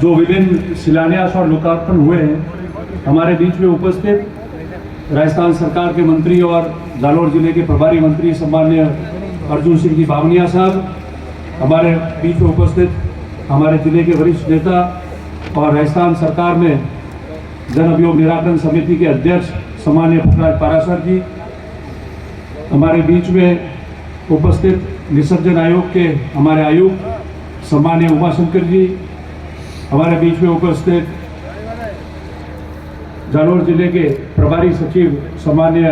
जो विभिन्न शिलान्यास और लोकार्पण हुए हैं, हमारे बीच में उपस्थित राजस्थान सरकार के मंत्री और जालौर जिले के प्रभारी मंत्री सम्मान्य अर्जुन सिंह जी बावनिया साहब, हमारे बीच में उपस्थित हमारे जिले के वरिष्ठ नेता और राजस्थान सरकार में जन अभियोग निराकरण समिति के अध्यक्ष सम्मान्य पुखराज पाराशर जी, हमारे बीच में उपस्थित विसर्जन आयोग के हमारे आयुक्त सम्मान्य उमाशंकर जी, हमारे बीच में उपस्थित जालौर जिले के प्रभारी सचिव सम्मान्य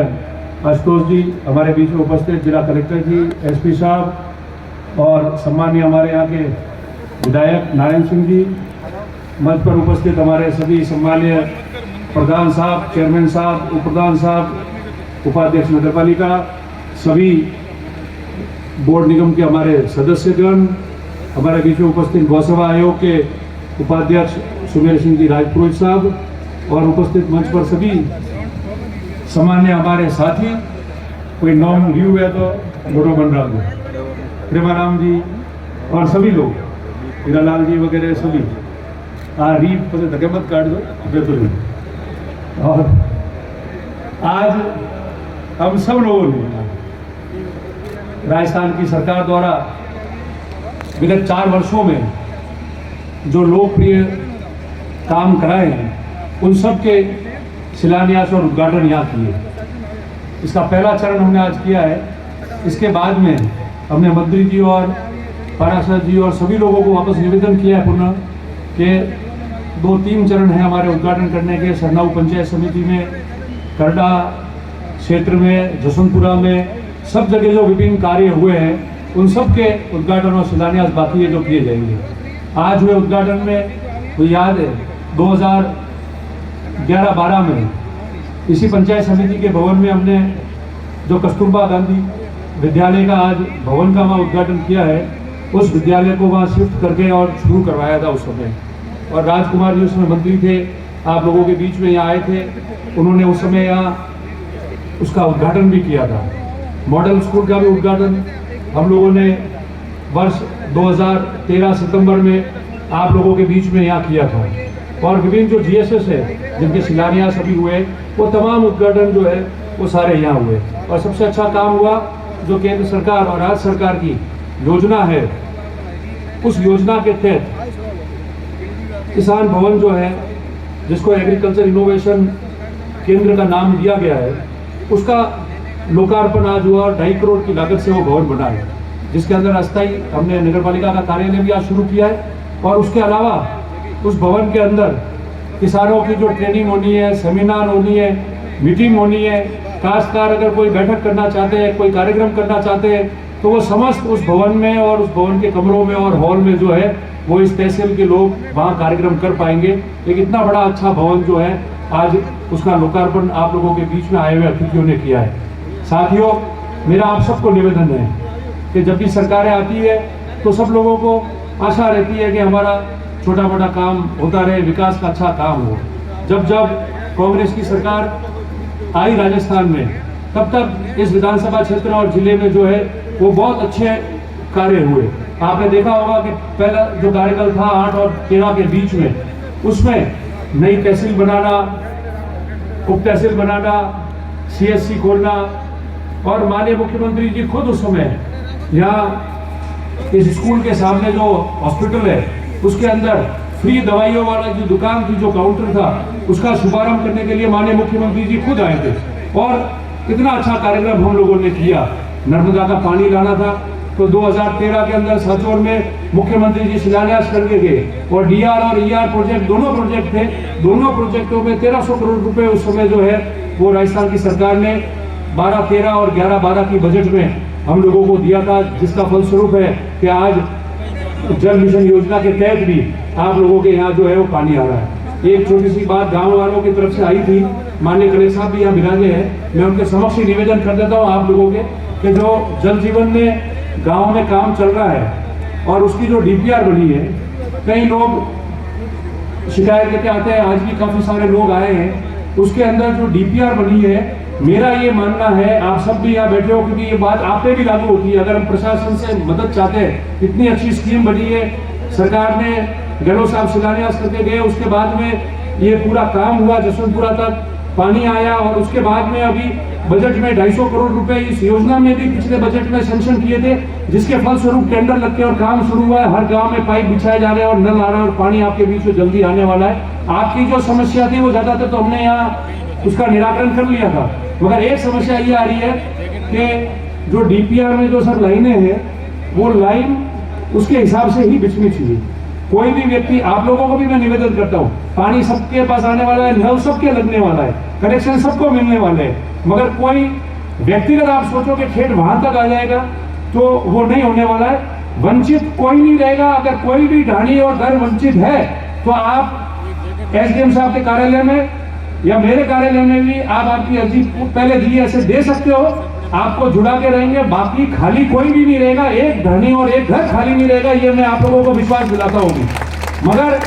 आशुतोष जी, हमारे बीच में उपस्थित जिला कलेक्टर जी, एसपी साहब और सम्मान्य हमारे यहाँ के विधायक नारायण सिंह जी, मंच पर उपस्थित हमारे सभी सम्मान्य प्रधान साहब, चेयरमैन साहब, उप प्रधान साहब, उपाध्यक्ष नगर पालिका, सभी बोर्ड निगम के हमारे सदस्यगण, हमारे बीच में उपस्थित गौसभा आयोग के उपाध्यक्ष सुमेर सिंह जी राजपुरोहित साहब और उपस्थित मंच पर सभी सामान्य हमारे साथी, कोई नाम लियू है तो मोटो बनराम जी, प्रेमाराम जी और सभी लोग, हीरालाल जी वगैरह सभी, रीप पर धक्के मत काट दो बेहतर। और आज हम सब लोगों ने राजस्थान की सरकार द्वारा विगत 4 वर्षों में जो लोकप्रिय काम कराए हैं, उन सब के शिलान्यास और उद्घाटन यहाँ किए। इसका पहला चरण हमने आज किया है। इसके बाद में हमने मंत्री जी और पाराशर जी और सभी लोगों को वापस निवेदन किया है पुनः कि 2-3 चरण हैं हमारे उद्घाटन करने के। सरनाऊ पंचायत समिति में, करडा क्षेत्र में, जसवंतपुरा में, सब जगह जो विभिन्न कार्य हुए हैं, उन सब के उद्घाटन और शिलान्यास बाकी है जो किए जाएंगे। आज हुए उद्घाटन में तो याद है 2011-12 में इसी पंचायत समिति के भवन में हमने जो कस्तूरबा गांधी विद्यालय का आज भवन का वहाँ उद्घाटन किया है, उस विद्यालय को वहाँ शिफ्ट करके और शुरू करवाया था उस समय। और राजकुमार जी उसमें मंत्री थे, आप लोगों के बीच में यहाँ आए थे, उन्होंने उस समय यहाँ उसका उद्घाटन भी किया था। मॉडल स्कूल का भी उद्घाटन हम लोगों ने वर्ष 2013 सितंबर में आप लोगों के बीच में यहाँ किया था। और विभिन्न जो GSS है जिनके शिलान्यास अभी हुए, वो तमाम उद्घाटन जो है वो सारे यहाँ हुए। और सबसे अच्छा काम हुआ जो केंद्र सरकार और राज्य सरकार की योजना है, उस योजना के तहत किसान भवन जो है, जिसको एग्रीकल्चर इनोवेशन केंद्र का नाम दिया गया है, उसका लोकार्पण आज हुआ और 2.5 करोड़ की लागत से वो भवन बना है, जिसके अंदर अस्थायी हमने नगर पालिका का कार्यालय भी आज शुरू किया है। और उसके अलावा उस भवन के अंदर किसानों की जो ट्रेनिंग होनी है, सेमिनार होनी है, मीटिंग होनी है, काश्तकार अगर कोई बैठक करना चाहते हैं, कोई कार्यक्रम करना चाहते हैं, तो वो समस्त उस भवन में और उस भवन के कमरों में और हॉल में जो है वो इस तहसील के लोग वहाँ कार्यक्रम कर पाएंगे। एक इतना बड़ा अच्छा भवन जो है आज उसका लोकार्पण आप लोगों के बीच में आए हुए अतिथियों ने किया है। साथियों, मेरा आप सबको निवेदन है कि जब भी सरकारें आती है तो सब लोगों को आशा रहती है कि हमारा छोटा मोटा काम होता रहे, विकास का अच्छा काम हो। जब जब कांग्रेस की सरकार आई राजस्थान में, तब तक इस विधानसभा क्षेत्र और जिले में जो है वो बहुत अच्छे कार्य हुए। आपने देखा होगा कि पहला जो कार्यकाल था 8 और 13 के बीच में, उसमें नई तहसील बनाना, उप तहसील बनाना, CSC खोलना, और माननीय मुख्यमंत्री जी खुद उस समय यहाँ इस स्कूल के सामने जो हॉस्पिटल है उसके अंदर फ्री दवाइयों वाला जो दुकान थी, जो काउंटर था, उसका शुभारंभ करने के लिए माननीय मुख्यमंत्री जी खुद आए थे। और इतना अच्छा कार्यक्रम हम लोगों ने किया। नर्मदा का पानी लाना था तो 2013 के अंदर साचौर में मुख्यमंत्री जी शिलान्यास करके गए, और DR और ER प्रोजेक्ट दोनों प्रोजेक्ट थे। दोनों प्रोजेक्टों में 1300 करोड़ रुपए उस समय जो है वो राजस्थान की सरकार ने 12-13 और 11-12 की बजट में हम लोगों को दिया था, जिसका फलस्वरूप है कि आज जल मिशन योजना के तहत भी आप लोगों के यहाँ जो है वो पानी आ रहा है। एक छोटी सी बात गांव वालों की तरफ से आई थी, माननीय कलेक्टर साहब भी यहाँ विराजे हैं, मैं उनके समक्ष निवेदन कर देता हूँ आप लोगों के कि जो जल जीवन में गाँव में काम चल रहा है और उसकी जो DPR बनी है, कई लोग शिकायत लेके आते हैं, आज भी काफ़ी सारे लोग आए हैं, उसके अंदर जो DPR बनी है, मेरा ये मानना है, आप सब भी यहाँ बैठे हो क्योंकि ये बात आप पे भी लागू होती है, अगर हम प्रशासन से मदद चाहते हैं, इतनी अच्छी स्कीम बनी है, सरकार ने गहलोत साहब शिलान्यास करके गए, उसके बाद में ये पूरा काम हुआ, जसवंतपुरा तक पानी आया और उसके बाद में अभी बजट में 250 करोड़ रुपए इस योजना में भी पिछले बजट में सैंक्शन किए थे, जिसके फलस्वरूप टेंडर लग के और काम शुरू हुआ है। हर गांव में पाइप बिछाए जा रहे हैं और नल आ रहा है और पानी आपके बीच में जल्दी आने वाला है। आपकी जो समस्या थी वो ज्यादातर तो हमने यहाँ उसका निराकरण कर लिया था, मगर एक समस्या ये आ रही है कि जो डीपीआर में जो सर लाइनें हैं वो लाइन उसके हिसाब से ही बिछनी चाहिए। कोई भी व्यक्ति, आप लोगों को भी मैं निवेदन करता हूँ, पानी सबके पास आने वाला है, नल सबके लगने वाला है, कनेक्शन सबको मिलने वाले हैं, मगर कोई व्यक्तिगत आप सोचो कि खेत वहां तक आ जाएगा तो वो नहीं होने वाला है। वंचित कोई नहीं रहेगा। अगर कोई भी ढाणी और घर वंचित है तो आप एसडीएम साहब के कार्यालय में या मेरे कार्यालय में भी आप आपकी अर्जी पहले दी ऐसे दे सकते हो, आपको जुड़ा के रहेंगे। बाकी खाली कोई भी नहीं रहेगा, एक ढाणी और एक घर खाली नहीं रहेगा, ये मैं आप लोगों को विश्वास दिलाता हूँ। मगर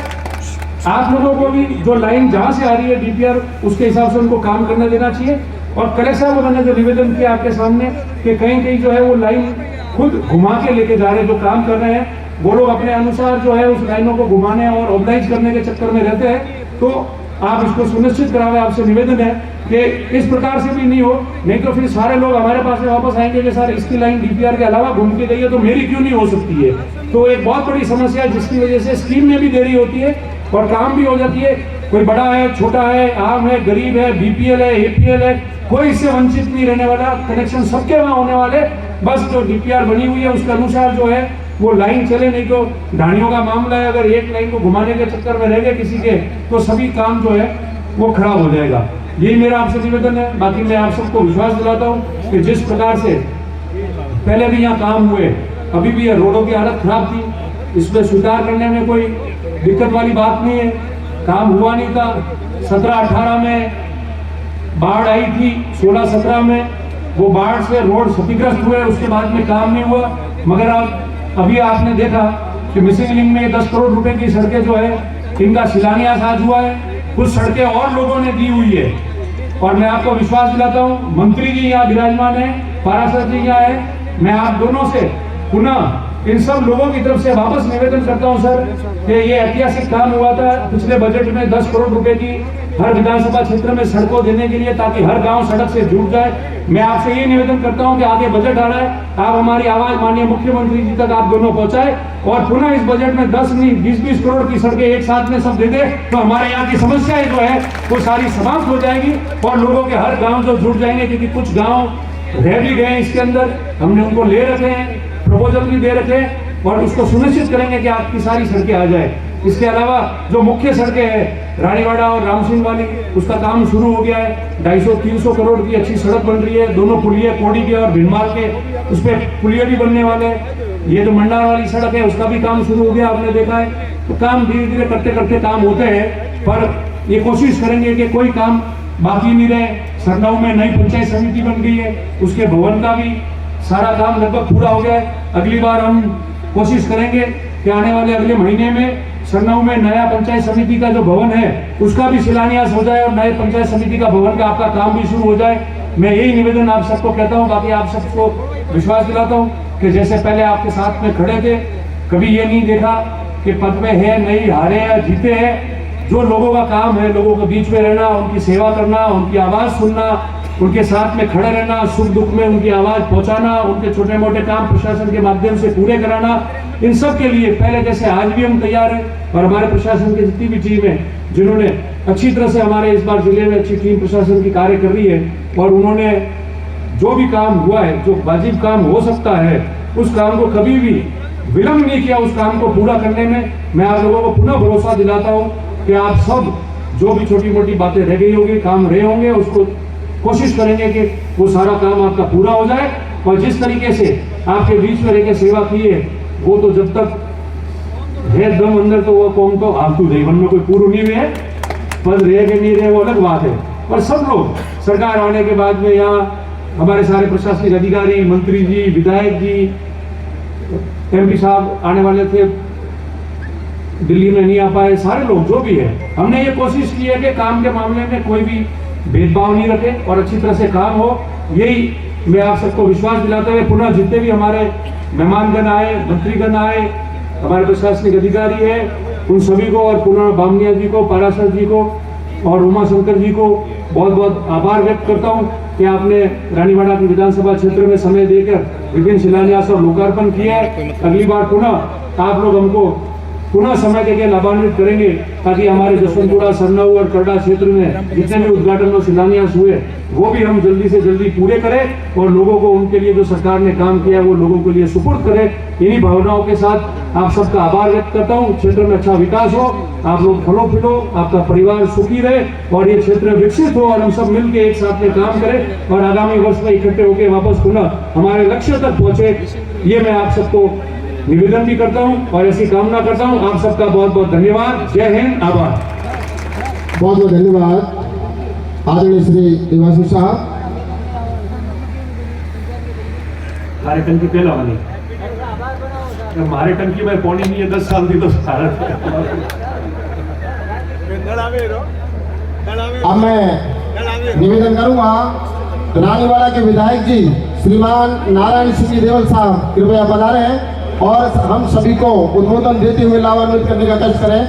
आप लोगों को भी जो लाइन जहां से आ रही है डीपीआर, उसके हिसाब से उनको काम करने देना चाहिए। और कलेक्टर साहब को मैंने जो निवेदन किया आपके सामने कि कहीं कहीं जो है वो लाइन खुद घुमा के लेके जा रहे हैं, जो काम कर रहे हैं वो लोग अपने अनुसार जो है उस लाइनों को घुमाने और ऑर्गेनाइज करने के चक्कर में रहते हैं, तो आप इसको सुनिश्चित करावे। आपसे निवेदन है कि इस प्रकार से भी नहीं हो, नहीं तो फिर सारे लोग हमारे पास में वापस आएंगे कि सर इसकी लाइन डीपीआर के अलावा घूम के गई है तो मेरी क्यों नहीं हो सकती है। तो एक बहुत बड़ी समस्या है जिसकी वजह से स्कीम में भी देरी होती है और काम भी हो जाती है। कोई बड़ा है, छोटा है, आम है, गरीब है, बीपीएल है, एपीएल है, कोई इससे वंचित नहीं रहने वाला। कनेक्शन सबके वहां होने वाले, बस जो डीपीआर बनी हुई है उसके अनुसार जो है वो लाइन चले। नहीं तो ढाणियों का मामला है, अगर एक लाइन को घुमाने के चक्कर में रह गए किसी के तो सभी काम जो है वो खराब हो जाएगा। यही मेरा आपसे निवेदन है। बाकी मैं आप सबको विश्वास दिलाता हूँ कि जिस प्रकार से पहले भी यहाँ काम हुए, अभी भी रोडों की हालत खराब थी, इसमें स्वीकार करने में कोई दिक्कत वाली बात नहीं है। काम हुआ नहीं था, 17-18 में बाढ़ आई थी, 16-17 में वो बाढ़ से रोड क्षतिग्रस्त हुए, उसके बाद में काम नहीं हुआ। मगर अब अभी आपने देखा कि मिसिंग लिंक में 10 करोड़ रुपए की सड़कें जो है इनका शिलान्यास आज हुआ है। कुछ सड़कें और लोगों ने दी हुई है और मैं आपको विश्वास दिलाता हूँ, मंत्री जी यहाँ विराजमान है, पाराशर जी यहाँ है, मैं आप दोनों से पुनः इन सब लोगों की तरफ से वापस निवेदन करता हूं सर कि ये ऐतिहासिक काम हुआ था पिछले बजट में 10 करोड़ रुपए की हर विधानसभा क्षेत्र में सड़कों देने के लिए, ताकि हर गांव सड़क से जुड़ जाए। मैं आपसे ये निवेदन करता हूं कि आगे बजट आ रहा है, आप हमारी आवाज माननीय मुख्यमंत्री जी तक आप दोनों पहुंचाए और पुनः इस बजट में 10 नहीं 20-20 करोड़ की सड़कें एक साथ में सब दे दे, तो हमारे यहाँ की समस्याएं जो है वो सारी समाप्त हो जाएगी और लोगों के हर गाँव जो जुड़ जाएंगे। क्योंकि कुछ गाँव रह भी गए इसके अंदर, हमने उनको ले रखे हैं, प्रपोजल भी दे रखे और उसको सुनिश्चित करेंगे कि आपकी सारी सड़कें आ जाए। इसके अलावा जो मुख्य सड़कें हैं रानीवाड़ा और रामसिंह वाली, उसका काम शुरू हो गया है। 250-300 करोड़ की अच्छी सड़क बन रही है, दोनों पुलिये कोड़ी के और भिनमाल के, उस पर पुलिये भी बनने वाले हैं। ये जो मंडार वाली सड़क है उसका भी काम शुरू हो गया, आपने देखा है। तो काम धीरे धीरे करते करते काम होते हैं, पर ये कोशिश करेंगे कि कोई काम बाकी नहीं रहे। सरनाऊ में नई पंचायत समिति बन गई है, उसके भवन का भी सारा काम लगभग पूरा हो गया है। अगली बार हम कोशिश करेंगे कि आने वाले अगले महीने में सरनाऊ में नया पंचायत समिति का जो भवन है उसका भी शिलान्यास हो जाए और नए पंचायत समिति का भवन का आपका काम भी शुरू हो जाए। मैं यही निवेदन आप सबको कहता हूँ। बाकी आप सबको विश्वास दिलाता हूँ कि जैसे पहले आपके साथ में खड़े थे, कभी ये नहीं देखा कि पद में है नहीं, हारे या जीते हैं। जो लोगों का काम है, लोगों के बीच में रहना, उनकी सेवा करना, उनकी आवाज सुनना, उनके साथ में खड़े रहना, सुख दुख में उनकी आवाज पहुंचाना, उनके छोटे मोटे काम प्रशासन के माध्यम से पूरे कराना, इन सब के लिए पहले जैसे आज भी हम तैयार हैं। और हमारे प्रशासन की जितनी भी टीम है जिन्होंने अच्छी तरह से हमारे इस बार जिले में अच्छी टीम प्रशासन की कार्य कर रही है और उन्होंने जो भी काम हुआ है, जो वाजिब काम हो सकता है, उस काम को कभी भी विलंब नहीं किया उस काम को पूरा करने में। मैं आप लोगों को पुनः भरोसा दिलाता हूँ कि आप सब जो भी छोटी मोटी बातें रह गई होगी, काम रहे होंगे, उसको कोशिश करेंगे कि वो सारा काम आपका पूरा हो जाए। और जिस तरीके से आपके बीच में रहकर सेवा की है, वो तो जब तक है दम अंदर तो वो कौन तो आलतू जीवन में कोई पूर्व नहीं हुए है, पद रहे के नहीं रहे वो अलग बात है। और सब लोग सरकार आने के बाद में यहाँ हमारे सारे प्रशासनिक अधिकारी, मंत्री जी, विधायक जी, एमपी साहब आने वाले थे, दिल्ली में नहीं आ पाए, सारे लोग जो भी है, हमने ये कोशिश की है कि काम के मामले में कोई भी भेदभाव नहीं रखे और अच्छी तरह से काम हो। यही मैं आप सबको विश्वास दिलाते हुए पुनः जितने भी हमारे मेहमानगण आए, मंत्रीगण आए, हमारे प्रशासनिक अधिकारी है, उन सभी को और पुनः बामनिया जी को, पाराशर जी को और उमाशंकर जी को बहुत बहुत आभार व्यक्त करता हूं कि आपने रानीवाड़ा की विधानसभा क्षेत्र में समय देकर विभिन्न शिलान्यास और लोकार्पण किया है। अगली बार पुनः आप लोग हमको पुनः समय देकर लाभान्वित करेंगे ताकि हमारे जसवंतपुरा, सरनाऊ और करडा क्षेत्र में जितने भी उद्घाटन और शिलान्यास हुए वो भी हम जल्दी से जल्दी पूरे करें और लोगों को उनके लिए जो सरकार ने काम किया है वो लोगों के लिए सुपुर्द करें। इन्हीं भावनाओं के साथ आप सबका आभार व्यक्त करता हूँ। क्षेत्र में अच्छा विकास हो, आप लोग फलो फिलो, आपका परिवार सुखी रहे और ये क्षेत्र विकसित हो और हम सब मिलकर एक साथ में काम करें और आगामी वर्ष में इकट्ठे होकर वापस पुनः हमारे लक्ष्य तक पहुंचे। ये मैं आप सबको निवेदन भी करता हूं और ऐसी कामना करता हूं। आप सबका बहुत बहुत धन्यवाद। जय हिंद, आभार। बहुत बहुत धन्यवाद आदरणीय श्री देवाशीष साहब। हमारे टंकी पहला वाली हमारे टंकी में पौनी नहीं है, 10 साल थी तो सारा। अब मैं निवेदन करूंगा रानीवाड़ा के विधायक जी श्रीमान नारायण सिंह देवल साहब कृपया पधारें और हम सभी को उद्बोधन देते हुए लाभान्वित करने का कष्ट करें।